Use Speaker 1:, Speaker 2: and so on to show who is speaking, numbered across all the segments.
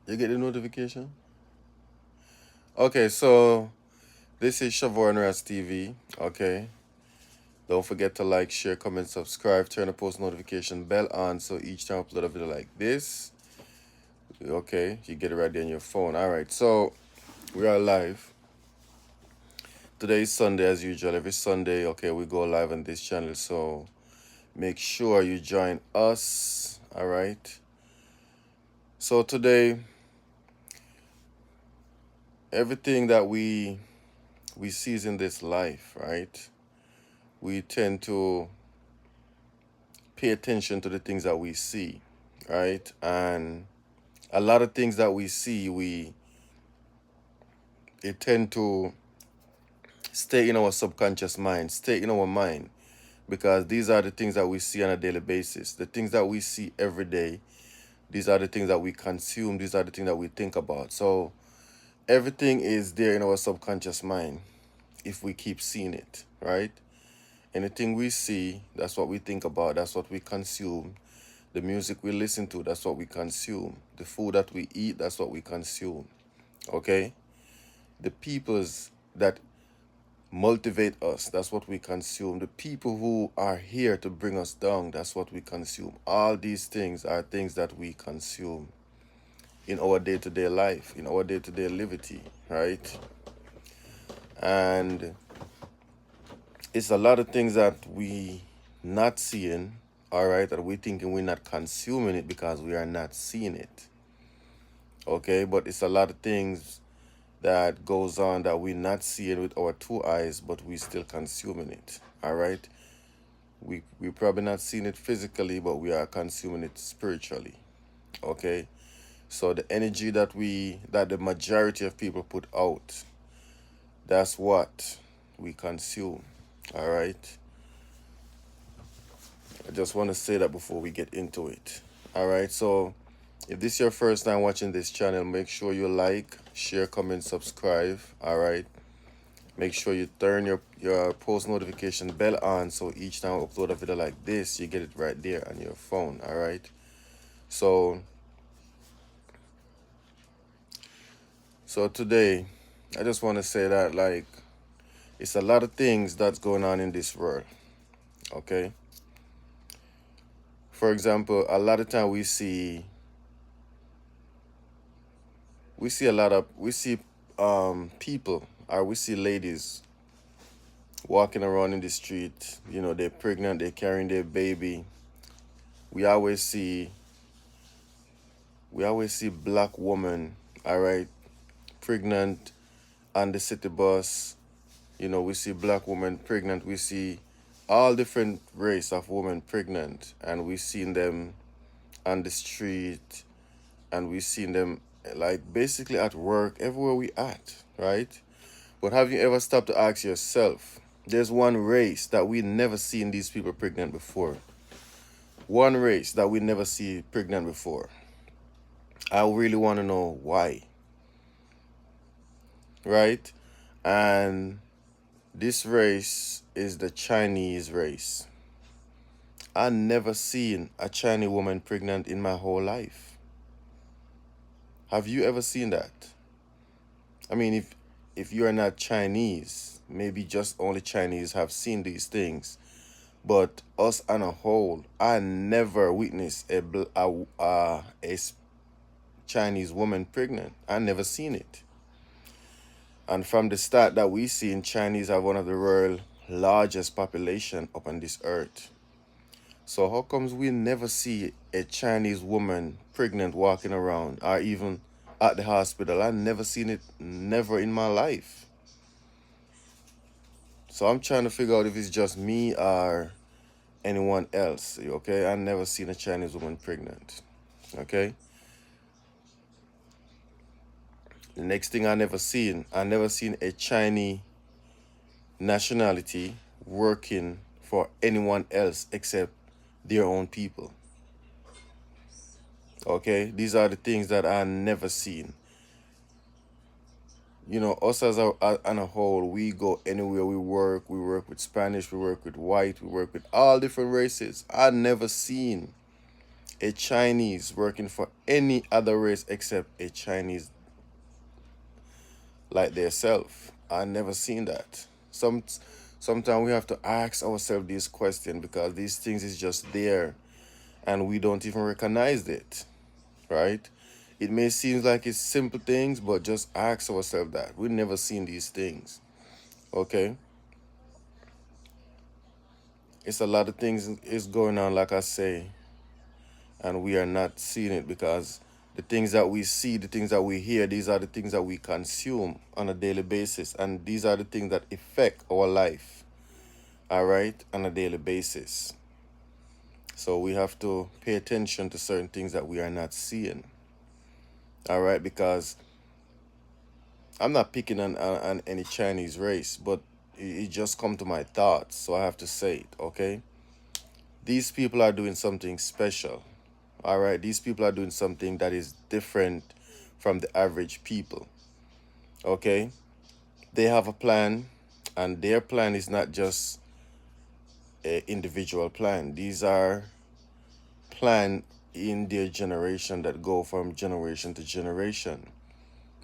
Speaker 1: You get the notification? Okay, so this is Shavor Ras TV. Okay. Don't forget to like, share, comment, subscribe, turn the post notification bell on so each time I upload a video like this, okay, you get it right there on your phone. Alright, so we are live. Today is Sunday as usual. Every Sunday, okay, we go live on this channel. So make sure you join us. Alright. So today, everything that we seize in this life, right? We tend to pay attention to the things that we see, right? And a lot of things that we see, it tend to stay in our subconscious mind, stay in our mind, because these are the things that we see on a daily basis. The things that we see every day, these are the things that we consume, these are the things that we think about. So everything is there in our subconscious mind if we keep seeing it, right? Anything we see, that's what we think about, that's what we consume. The music we listen to, that's what we consume. The food that we eat, that's what we consume. Okay? The peoples that motivate us, that's what we consume. The people who are here to bring us down, that's what we consume. All these things are things that we consume in our day-to-day life, in our day-to-day liberty, right? And it's a lot of things that we not seeing, all right, that we thinking we're not consuming it because we are not seeing it. Okay, but it's a lot of things that goes on that we're not seeing with our two eyes, but we still consuming it. All right. We probably not seeing it physically, but we are consuming it spiritually. Okay. So the energy that the majority of people put out, that's what we consume. All right. I just want to say that before we get into it. All right. So if this is your first time watching this channel, make sure you like, share, comment, subscribe. All right. Make sure you turn your post notification bell on so each time I upload a video like this, you get it right there on your phone. All right. So today, I just want to say that like it's a lot of things that's going on in this world. Okay. For example, a lot of time we see a lot of we see people or we see ladies walking around in the street. You know, they're pregnant, they're carrying their baby. We always see black women, all right, pregnant on the city bus. You know, we see black women pregnant. We see all different race of women pregnant, and we seen them on the street, and we seen them like basically at work, everywhere we at, right? But have you ever stopped to ask yourself? There's one race that we never seen these people pregnant before. One race that we never see pregnant before. I really want to know why, right? And this race is the Chinese race. I never seen a Chinese woman pregnant in my whole life. Have you ever seen that? I mean, if you are not Chinese, maybe just only Chinese have seen these things. But us on a whole, I never witnessed a Chinese woman pregnant. I never seen it. And from the start that we see in Chinese have one of the world largest population upon this earth. So how comes we never see a Chinese woman pregnant walking around or even at the hospital? I never seen it, never in my life. So I'm trying to figure out if it's just me or anyone else. Okay, I never seen a Chinese woman pregnant. Okay. The next thing I never seen a Chinese nationality working for anyone else except their own people. Okay, these are the things that I never seen. You know, us as on a whole, we go anywhere we work with Spanish, we work with white, we work with all different races. I never seen a Chinese working for any other race except a Chinese like theirself. I never seen that. Sometimes we have to ask ourselves this question because these things is just there and we don't even recognize it, right? It may seem like it's simple things, but just ask ourselves that. We've never seen these things. Okay? It's a lot of things is going on, like I say, and we are not seeing it because the things that we see, the things that we hear, these are the things that we consume on a daily basis, and these are the things that affect our life, all right, on a daily basis. So we have to pay attention to certain things that we are not seeing, all right, because I'm not picking on any Chinese race, but it just come to my thoughts, so I have to say it, okay? These people are doing something special. All right, these people are doing something that is different from the average people. Okay, they have a plan, and their plan is not just an individual plan. These are plan in their generation that go from generation to generation.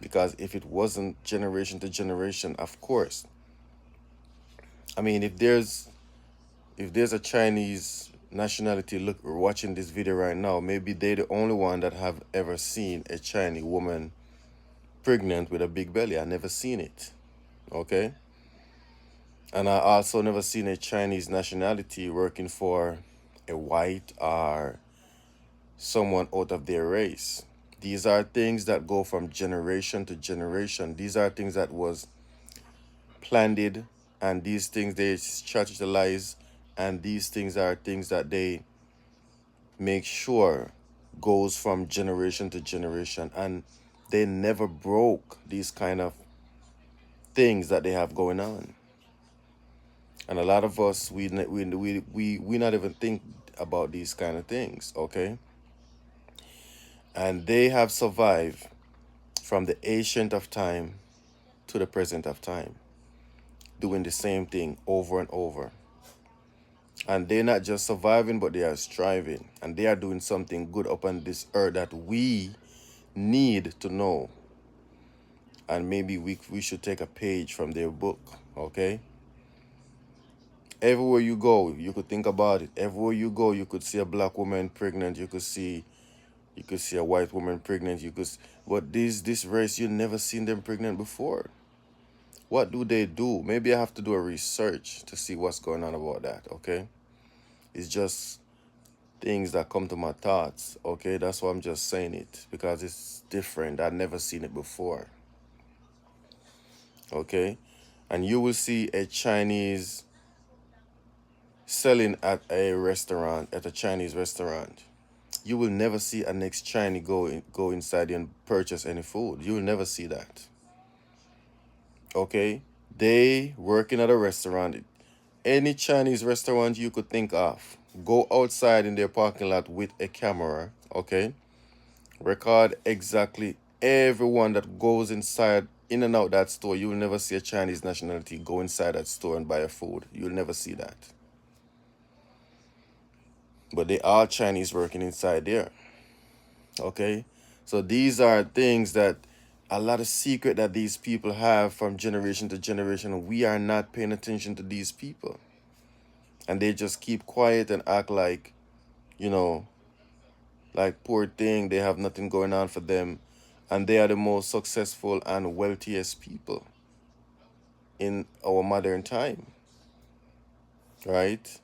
Speaker 1: Because if it wasn't generation to generation, of course, I mean, if there's a Chinese nationality look watching this video right now, maybe they're the only one that have ever seen a Chinese woman pregnant with a big belly. I never seen it. Okay? And I also never seen a Chinese nationality working for a white or someone out of their race. These are things that go from generation to generation. These are things that was planned, and these things they strategize, and these things are things that they make sure goes from generation to generation, and they never broke these kind of things that they have going on. And a lot of us we not even think about these kind of things, okay? And they have survived from the ancient of time to the present of time, doing the same thing over and over. And they're not just surviving, but they are striving, and they are doing something good upon this earth that we need to know. And maybe we should take a page from their book, okay? Everywhere you go, you could think about it. Everywhere you go, you could see a black woman pregnant. You could see a white woman pregnant. But this race, you never seen them pregnant before. What do they do? Maybe I have to do a research to see what's going on about that. Okay, it's just things that come to my thoughts. Okay, that's why I'm just saying it because it's different. I've never seen it before. Okay, and you will see a Chinese selling at a Chinese restaurant. You will never see a next Chinese go inside and purchase any food. You will never see that. Okay? They working at a restaurant. Any Chinese restaurant you could think of. Go outside in their parking lot with a camera. Okay? Record exactly everyone that goes inside in and out that store. You will never see a Chinese nationality go inside that store and buy a food. You'll never see that. But they are Chinese working inside there. Okay? So these are things that a lot of secret that these people have from generation to generation. We are not paying attention to these people. And they just keep quiet and act like, you know, like poor thing, they have nothing going on for them. And they are the most successful and wealthiest people in our modern time. Right?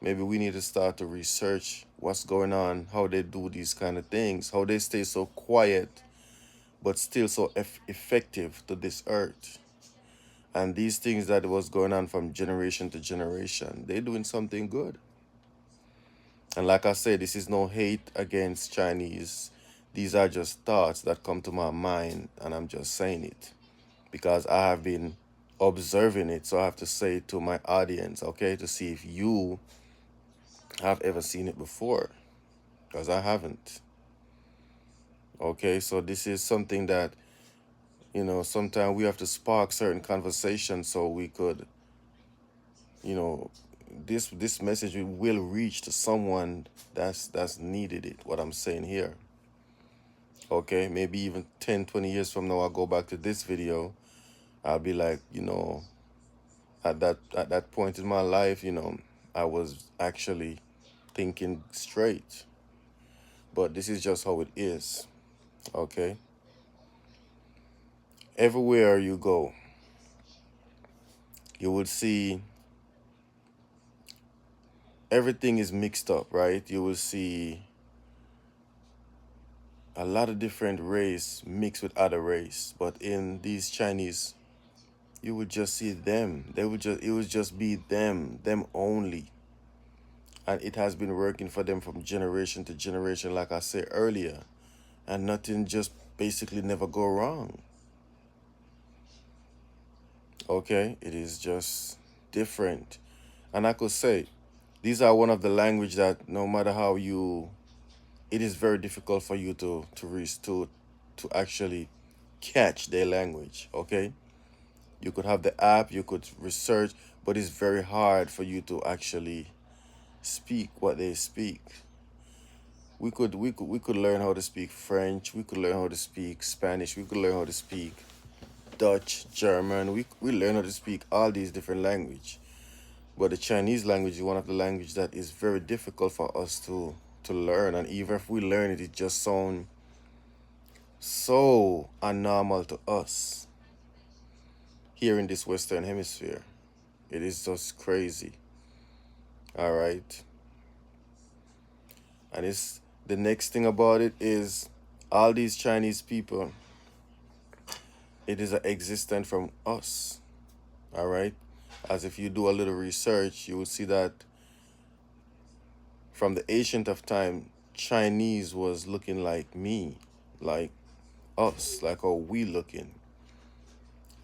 Speaker 1: Maybe we need to start to research what's going on, how they do these kind of things, how they stay so quiet but still so effective to this earth. And these things that was going on from generation to generation, they're doing something good. And like I said, this is no hate against Chinese. These are just thoughts that come to my mind, and I'm just saying it because I have been observing it. So I have to say it to my audience, okay, to see if you have ever seen it before, because I haven't. Okay, so this is something that, sometimes we have to spark certain conversations so we could, you know, this message will reach to someone that's needed it, what I'm saying here. Okay, maybe even 10, 20 years from now, I'll go back to this video. I'll be like, at that point in my life, I was actually thinking straight. But this is just how it is. Okay. Everywhere you go, you would see everything is mixed up, right? You will see a lot of different race mixed with other race. But in these Chinese, you would just see them. It would just be them only. And it has been working for them from generation to generation, like I said earlier. And nothing just basically never go wrong. Okay, it is just different. And I could say these are one of the language that no matter how you, it is very difficult for you to actually catch their language. Okay, you could have the app, you could research, but it's very hard for you to actually speak what they speak. We could learn how to speak French, we could learn how to speak Spanish, we could learn how to speak Dutch, German. We learn how to speak all these different language. But the Chinese language is one of the language that is very difficult for us to learn. And even if we learn it, it just sounds so unnormal to us here in this Western Hemisphere. It is just crazy. All right. And it's the next thing about it is all these Chinese people, it is existent from us. All right. As if you do a little research, you will see that from the ancient of time, Chinese was looking like me, like us, like how we looking.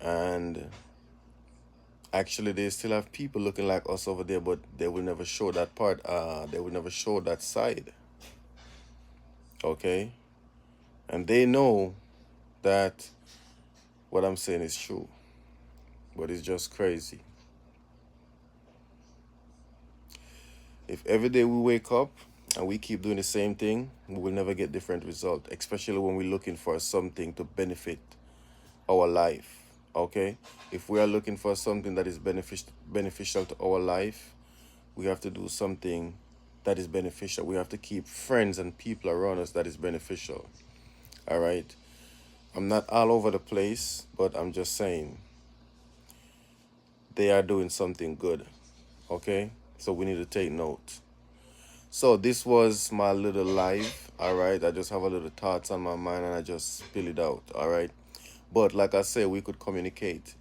Speaker 1: And actually they still have people looking like us over there, but they will never show that part. They will never show that side. Okay? And they know that what I'm saying is true. But it's just crazy. If every day we wake up and we keep doing the same thing, we will never get different result, especially when we're looking for something to benefit our life. Okay, if we are looking for something that is beneficial to our life, we have to do something that is beneficial. We have to keep friends and people around us that is beneficial. All right, I'm not all over the place, but I'm just saying they are doing something good. Okay, so we need to take note. So this was my little live. All right, I just have a little thoughts on my mind and I just spill it out. All right. But like I said, we could communicate.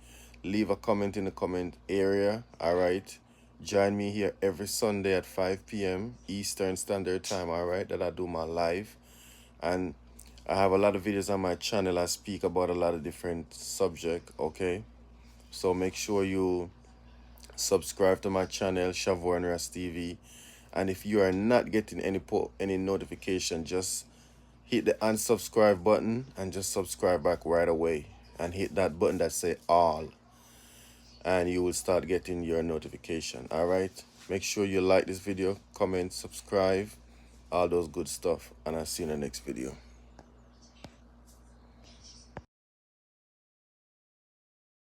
Speaker 1: Leave a comment in the comment area. All right. Join me here every Sunday at 5 p.m. Eastern Standard Time. All right. That I do my live. And I have a lot of videos on my channel. I speak about a lot of different subjects. Okay. So make sure you subscribe to my channel, Shavor and Ras TV. And if you are not getting any notification, just hit the unsubscribe button and just subscribe back right away, and hit that button that say all, and you will start getting your notification. All right, make sure you like this video, comment, subscribe, all those good stuff, and I'll see you in the next video.